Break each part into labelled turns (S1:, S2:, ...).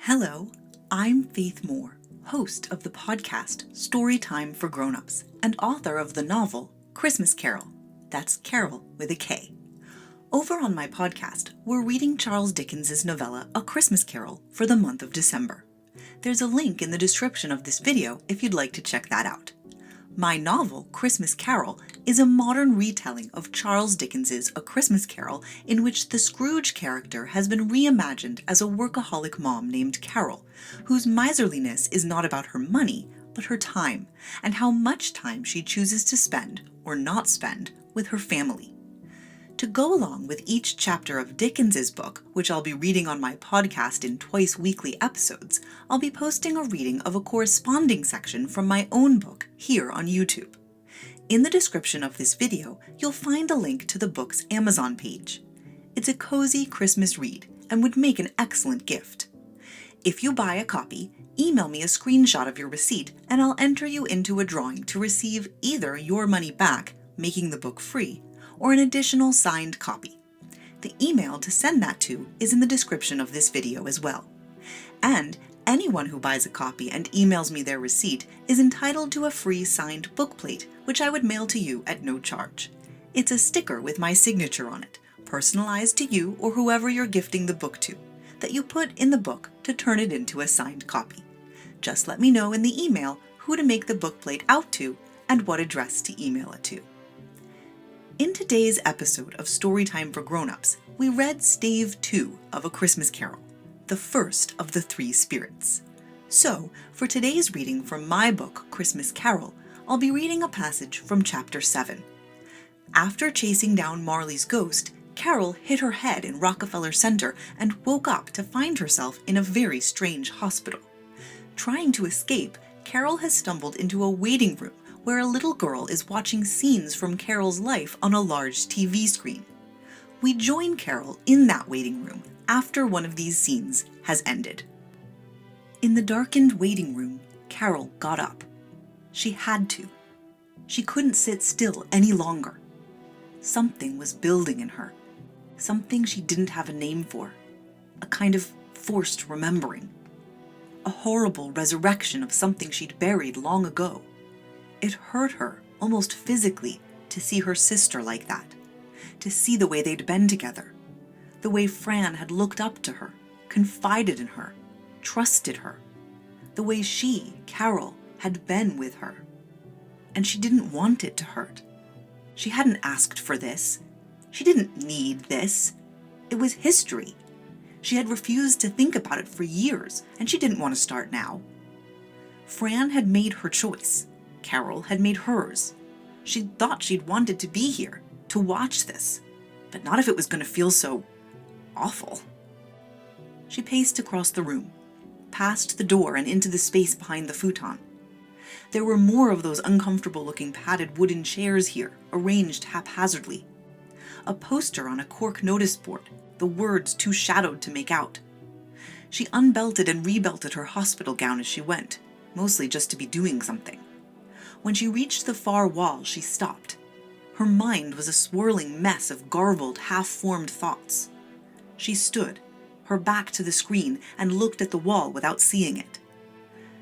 S1: Hello, I'm Faith Moore, host of the podcast Storytime for Grown-Ups and author of the novel Christmas Carol. That's Carol with a K. Over on my podcast, we're reading Charles Dickens's novella A Christmas Carol for the month of December. There's a link in the description of this video if you'd like to check that out. My novel, Christmas Carol, is a modern retelling of Charles Dickens's A Christmas Carol in which the Scrooge character has been reimagined as a workaholic mom named Carol, whose miserliness is not about her money, but her time, and how much time she chooses to spend, or not spend, with her family. To go along with each chapter of Dickens's book, which I'll be reading on my podcast in twice-weekly episodes, I'll be posting a reading of a corresponding section from my own book here on YouTube. In the description of this video, you'll find a link to the book's Amazon page. It's a cozy Christmas read and would make an excellent gift. If you buy a copy, email me a screenshot of your receipt and I'll enter you into a drawing to receive either your money back, making the book free, or an additional signed copy. The email to send that to is in the description of this video as well. And anyone who buys a copy and emails me their receipt is entitled to a free signed book plate, which I would mail to you at no charge. It's a sticker with my signature on it, personalized to you or whoever you're gifting the book to, that you put in the book to turn it into a signed copy. Just let me know in the email who to make the book plate out to and what address to email it to. In today's episode of Storytime for Grown-Ups, we read Stave 2 of A Christmas Carol, the first of the three spirits. So, for today's reading from my book, Christmas Carol, I'll be reading a passage from Chapter 7. After chasing down Marley's ghost, Carol hit her head in Rockefeller Center and woke up to find herself in a very strange hospital. Trying to escape, Carol has stumbled into a waiting room where a little girl is watching scenes from Carol's life on a large TV screen. We join Carol in that waiting room after one of these scenes has ended. In the darkened waiting room, Carol got up. She had to. She couldn't sit still any longer. Something was building in her. Something she didn't have a name for. A kind of forced remembering. A horrible resurrection of something she'd buried long ago. It hurt her, almost physically, to see her sister like that, to see the way they'd been together, the way Fran had looked up to her, confided in her, trusted her, the way she, Carol, had been with her. And she didn't want it to hurt. She hadn't asked for this. She didn't need this. It was history. She had refused to think about it for years, and she didn't want to start now. Fran had made her choice. Carol had made hers. She'd thought she'd wanted to be here, to watch this, but not if it was going to feel so awful. She paced across the room, past the door and into the space behind the futon. There were more of those uncomfortable-looking padded wooden chairs here, arranged haphazardly. A poster on a cork notice board, the words too shadowed to make out. She unbelted and rebelted her hospital gown as she went, mostly just to be doing something. When she reached the far wall, she stopped. Her mind was a swirling mess of garbled, half-formed thoughts. She stood, her back to the screen, and looked at the wall without seeing it.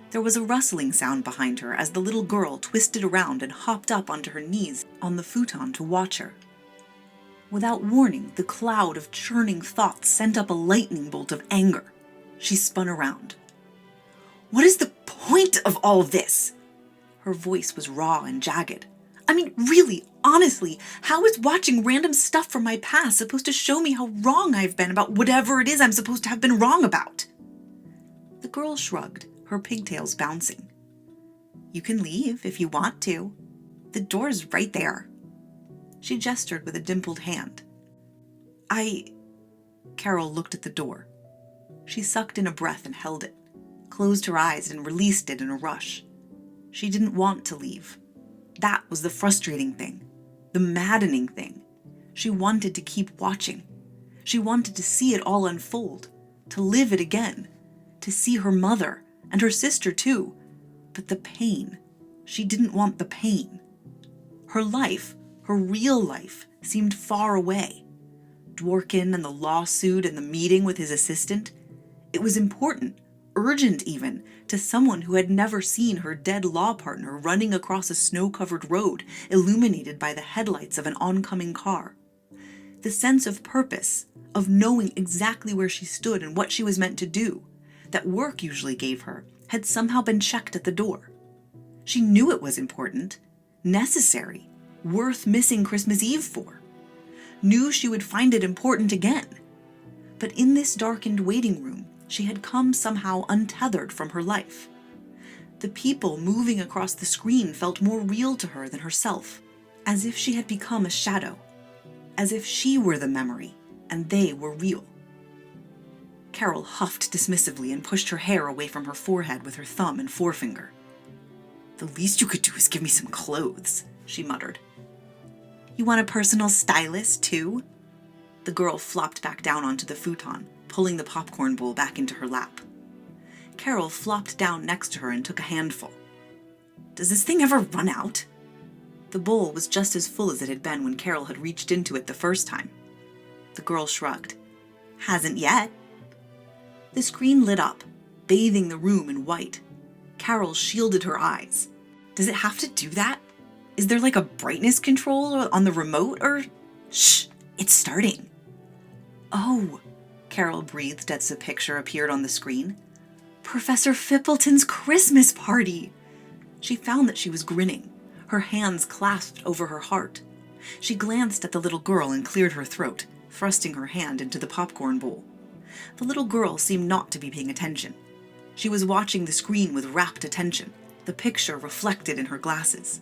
S1: There was a rustling sound behind her as the little girl twisted around and hopped up onto her knees on the futon to watch her. Without warning, the cloud of churning thoughts sent up a lightning bolt of anger. She spun around. "What is the point of all this?" Her voice was raw and jagged. "I mean, really, honestly, how is watching random stuff from my past supposed to show me how wrong I've been about whatever it is I'm supposed to have been wrong about?" The girl shrugged, her pigtails bouncing. "You can leave if you want to. The door's right there." She gestured with a dimpled hand. Carol looked at the door. She sucked in a breath and held it, closed her eyes and released it in a rush. She didn't want to leave. That was the frustrating thing, the maddening thing. She wanted to keep watching. She wanted to see it all unfold, to live it again, to see her mother, and her sister too. But the pain, she didn't want the pain. Her life, her real life, seemed far away. Dworkin and the lawsuit and the meeting with his assistant, it was important, urgent even, to someone who had never seen her dead law partner running across a snow-covered road illuminated by the headlights of an oncoming car. The sense of purpose, of knowing exactly where she stood and what she was meant to do, that work usually gave her, had somehow been checked at the door. She knew it was important, necessary, worth missing Christmas Eve for. Knew she would find it important again. But in this darkened waiting room, she had come somehow untethered from her life. The people moving across the screen felt more real to her than herself, as if she had become a shadow, as if she were the memory and they were real. Karol huffed dismissively and pushed her hair away from her forehead with her thumb and forefinger. "The least you could do is give me some clothes," she muttered. "You want a personal stylist, too?" The girl flopped back down onto the futon, pulling the popcorn bowl back into her lap. Karol flopped down next to her and took a handful. "Does this thing ever run out?" The bowl was just as full as it had been when Karol had reached into it the first time. The girl shrugged. "Hasn't yet." The screen lit up, bathing the room in white. Karol shielded her eyes. "Does it have to do that? Is there like a brightness control on the remote or—" "Shh, it's starting." "Oh," Karol breathed as a picture appeared on the screen. "Professor Fippleton's Christmas party!" She found that she was grinning, her hands clasped over her heart. She glanced at the little girl and cleared her throat, thrusting her hand into the popcorn bowl. The little girl seemed not to be paying attention. She was watching the screen with rapt attention, the picture reflected in her glasses.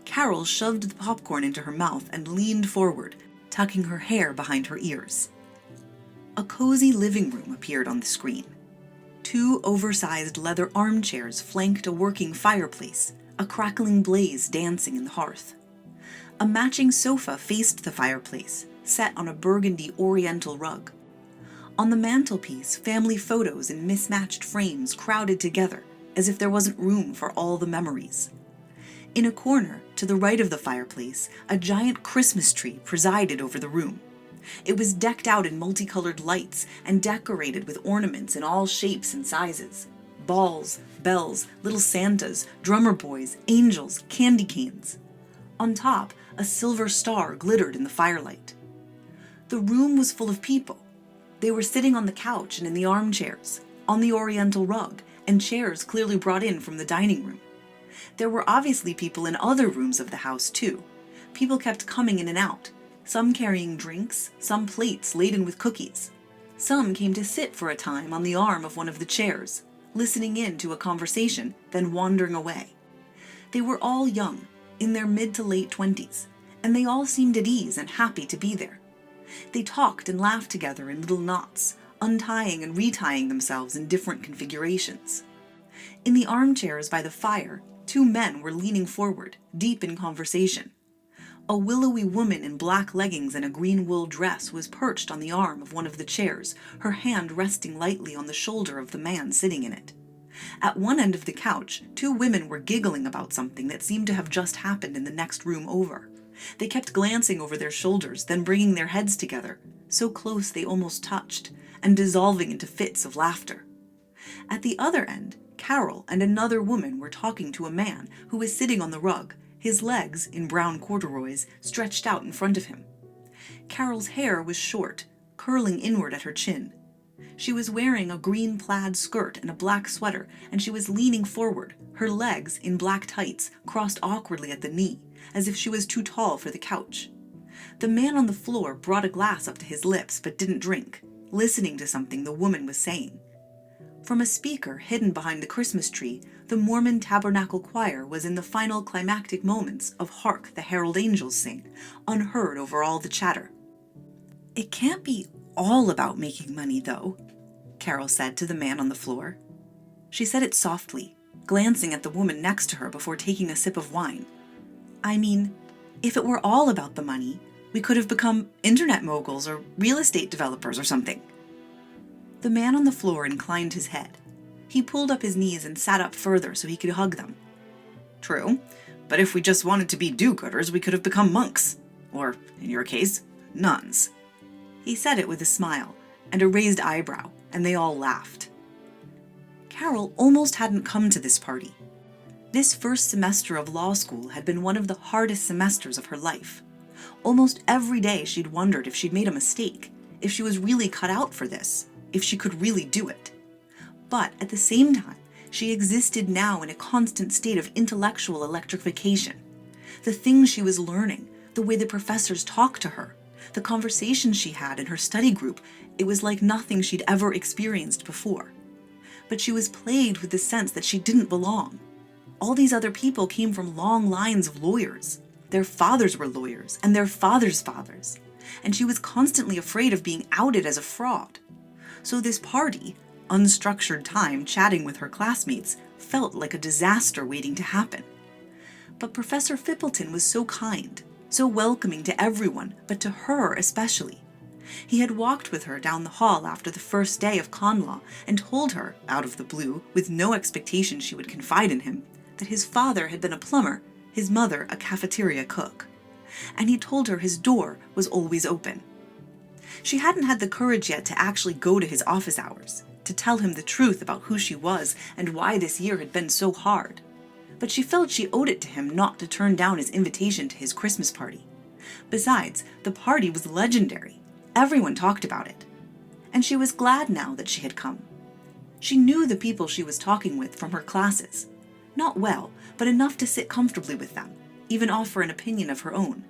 S1: Karol shoved the popcorn into her mouth and leaned forward, tucking her hair behind her ears. A cozy living room appeared on the screen. 2 oversized leather armchairs flanked a working fireplace, a crackling blaze dancing in the hearth. A matching sofa faced the fireplace, set on a burgundy oriental rug. On the mantelpiece, family photos in mismatched frames crowded together, as if there wasn't room for all the memories. In a corner, to the right of the fireplace, a giant Christmas tree presided over the room. It was decked out in multicolored lights and decorated with ornaments in all shapes and sizes. Balls, bells, little Santas, drummer boys, angels, candy canes. On top, a silver star glittered in the firelight. The room was full of people. They were sitting on the couch and in the armchairs, on the oriental rug, and chairs clearly brought in from the dining room. There were obviously people in other rooms of the house, too. People kept coming in and out, some carrying drinks, some plates laden with cookies. Some came to sit for a time on the arm of one of the chairs, listening in to a conversation, then wandering away. They were all young, in their mid to late 20s, and they all seemed at ease and happy to be there. They talked and laughed together in little knots, untying and retying themselves in different configurations. In the armchairs by the fire, 2 men were leaning forward, deep in conversation. A willowy woman in black leggings and a green wool dress was perched on the arm of one of the chairs, her hand resting lightly on the shoulder of the man sitting in it. At one end of the couch, 2 women were giggling about something that seemed to have just happened in the next room over. They kept glancing over their shoulders, then bringing their heads together, so close they almost touched, and dissolving into fits of laughter. At the other end, Karol and another woman were talking to a man who was sitting on the rug, his legs, in brown corduroys, stretched out in front of him. Karol's hair was short, curling inward at her chin. She was wearing a green plaid skirt and a black sweater, and she was leaning forward, her legs, in black tights, crossed awkwardly at the knee, as if she was too tall for the couch. The man on the floor brought a glass up to his lips but didn't drink, listening to something the woman was saying. From a speaker hidden behind the Christmas tree, the Mormon Tabernacle Choir was in the final climactic moments of Hark the Herald Angels Sing, unheard over all the chatter. "It can't be all about making money, though," Karol said to the man on the floor. She said it softly, glancing at the woman next to her before taking a sip of wine. "I mean, if it were all about the money, we could have become internet moguls or real estate developers or something." The man on the floor inclined his head. He pulled up his knees and sat up further so he could hug them. "True, but if we just wanted to be do-gooders, we could have become monks. Or, in your case, nuns." He said it with a smile and a raised eyebrow, and they all laughed. Karol almost hadn't come to this party. This first semester of law school had been one of the hardest semesters of her life. Almost every day she'd wondered if she'd made a mistake, if she was really cut out for this, if she could really do it. But at the same time, she existed now in a constant state of intellectual electrification. The things she was learning, the way the professors talked to her, the conversations she had in her study group, it was like nothing she'd ever experienced before. But she was plagued with the sense that she didn't belong. All these other people came from long lines of lawyers. Their fathers were lawyers, and their fathers' fathers. And she was constantly afraid of being outed as a fraud. So this party, unstructured time chatting with her classmates, felt like a disaster waiting to happen. But Professor Fippleton was so kind, so welcoming to everyone, but to her especially. He had walked with her down the hall after the first day of con law and told her, out of the blue, with no expectation she would confide in him, that his father had been a plumber, his mother a cafeteria cook. And he told her his door was always open. She hadn't had the courage yet to actually go to his office hours, to tell him the truth about who she was and why this year had been so hard. But she felt she owed it to him not to turn down his invitation to his Christmas party. Besides, the party was legendary. Everyone talked about it. And she was glad now that she had come. She knew the people she was talking with from her classes. Not well, but enough to sit comfortably with them, even offer an opinion of her own,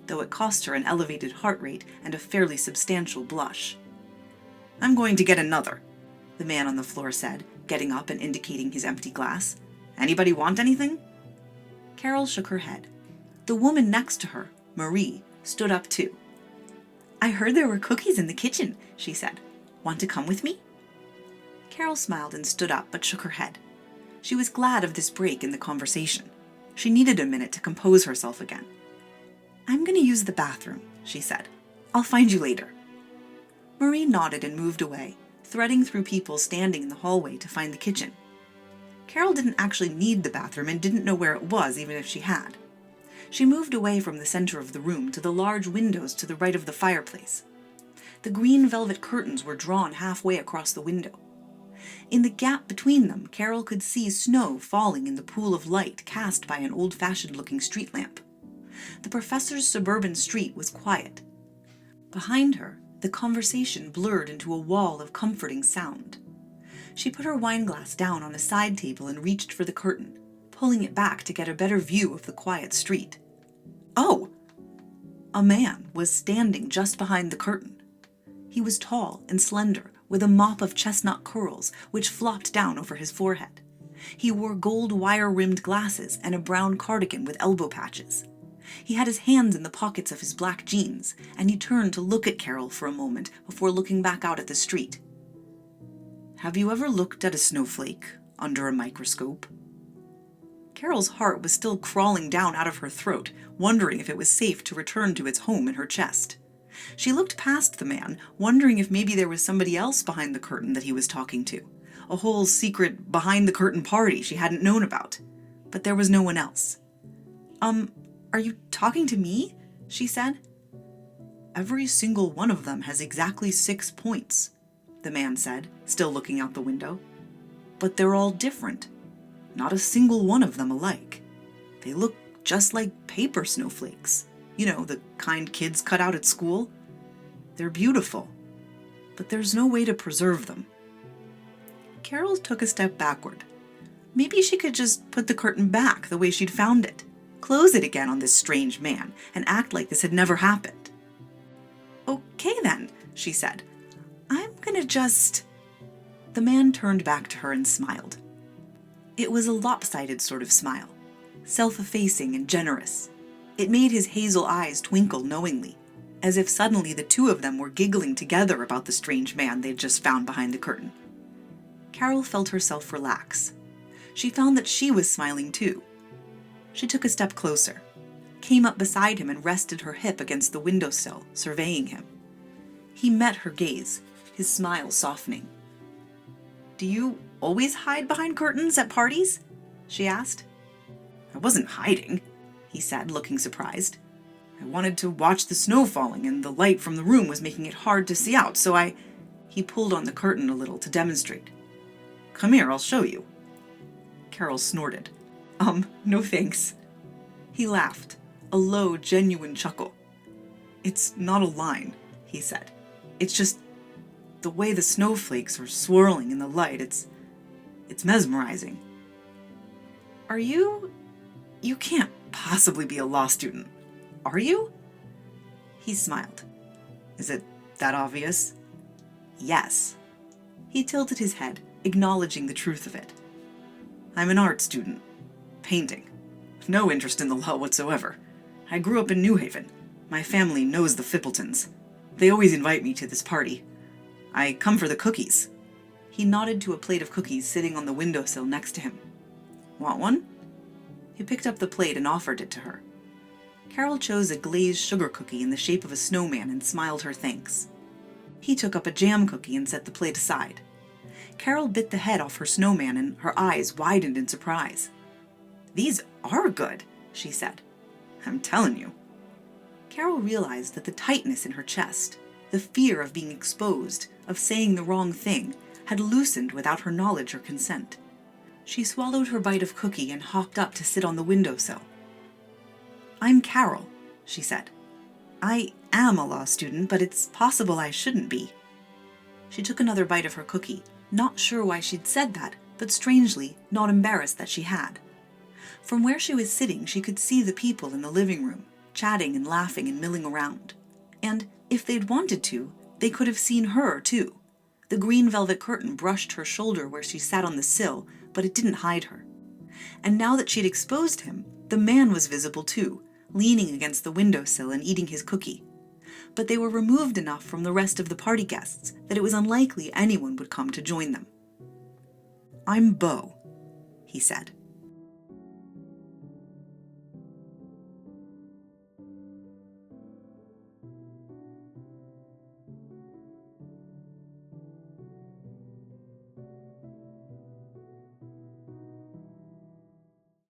S1: though it cost her an elevated heart rate and a fairly substantial blush. "I'm going to get another," the man on the floor said, getting up and indicating his empty glass. "Anybody want anything?" Karol shook her head. The woman next to her, Marie, stood up too. "I heard there were cookies in the kitchen," she said. "Want to come with me?" Karol smiled and stood up, but shook her head. She was glad of this break in the conversation. She needed a minute to compose herself again. "I'm going to use the bathroom," she said. "I'll find you later." Marie nodded and moved away, threading through people standing in the hallway to find the kitchen. Karol didn't actually need the bathroom and didn't know where it was, even if she had. She moved away from the center of the room to the large windows to the right of the fireplace. The green velvet curtains were drawn halfway across the window. In the gap between them, Karol could see snow falling in the pool of light cast by an old-fashioned-looking street lamp. The professor's suburban street was quiet. Behind her, the conversation blurred into a wall of comforting sound. She put her wineglass down on a side table and reached for the curtain, pulling it back to get a better view of the quiet street. Oh! A man was standing just behind the curtain. He was tall and slender, with a mop of chestnut curls which flopped down over his forehead. He wore gold wire-rimmed glasses and a brown cardigan with elbow patches. He had his hands in the pockets of his black jeans, and he turned to look at Karol for a moment before looking back out at the street. "Have you ever looked at a snowflake under a microscope?" Karol's heart was still crawling down out of her throat, wondering if it was safe to return to its home in her chest. She looked past the man, wondering if maybe there was somebody else behind the curtain that he was talking to, a whole secret behind-the-curtain party she hadn't known about. But there was no one else. Are you talking to me?" she said. "Every single one of them has exactly 6 points," the man said, still looking out the window. "But they're all different. Not a single one of them alike. They look just like paper snowflakes. You know, the kind kids cut out at school. They're beautiful, but there's no way to preserve them." Karol took a step backward. Maybe she could just put the curtain back the way she'd found it, close it again on this strange man, and act like this had never happened. "Okay then," she said. "I'm gonna just—" The man turned back to her and smiled. It was a lopsided sort of smile, self-effacing and generous. It made his hazel eyes twinkle knowingly, as if suddenly the two of them were giggling together about the strange man they'd just found behind the curtain. Karol felt herself relax. She found that she was smiling too. She took a step closer, came up beside him and rested her hip against the windowsill, surveying him. He met her gaze, his smile softening. "Do you always hide behind curtains at parties?" she asked. "I wasn't hiding," he said, looking surprised. "I wanted to watch the snow falling, and the light from the room was making it hard to see out, so He pulled on the curtain a little to demonstrate. Come here, I'll show you. Karol snorted. No thanks. He laughed, a low, genuine chuckle. It's not a line, he said. It's just the way the snowflakes are swirling in the light. It's mesmerizing. Are you can't possibly be a law student, are you? He smiled. Is it that obvious? Yes. He tilted his head, acknowledging the truth of it. I'm an art student. Painting. No interest in the law whatsoever. I grew up in New Haven. My family knows the Fippletons. They always invite me to this party. I come for the cookies. He nodded to a plate of cookies sitting on the windowsill next to him. Want one? He picked up the plate and offered it to her. Karol chose a glazed sugar cookie in the shape of a snowman and smiled her thanks. He took up a jam cookie and set the plate aside. Karol bit the head off her snowman and her eyes widened in surprise. These are good, she said. I'm telling you. Karol realized that the tightness in her chest, the fear of being exposed, of saying the wrong thing, had loosened without her knowledge or consent. She swallowed her bite of cookie and hopped up to sit on the windowsill. I'm Karol, she said. I am a law student, but it's possible I shouldn't be. She took another bite of her cookie, not sure why she'd said that, but strangely not embarrassed that she had. From where she was sitting, she could see the people in the living room, chatting and laughing and milling around. And if they'd wanted to, they could have seen her, too. The green velvet curtain brushed her shoulder where she sat on the sill, but it didn't hide her. And now that she'd exposed him, the man was visible, too, leaning against the windowsill and eating his cookie. But they were removed enough from the rest of the party guests that it was unlikely anyone would come to join them. I'm Beau, he said.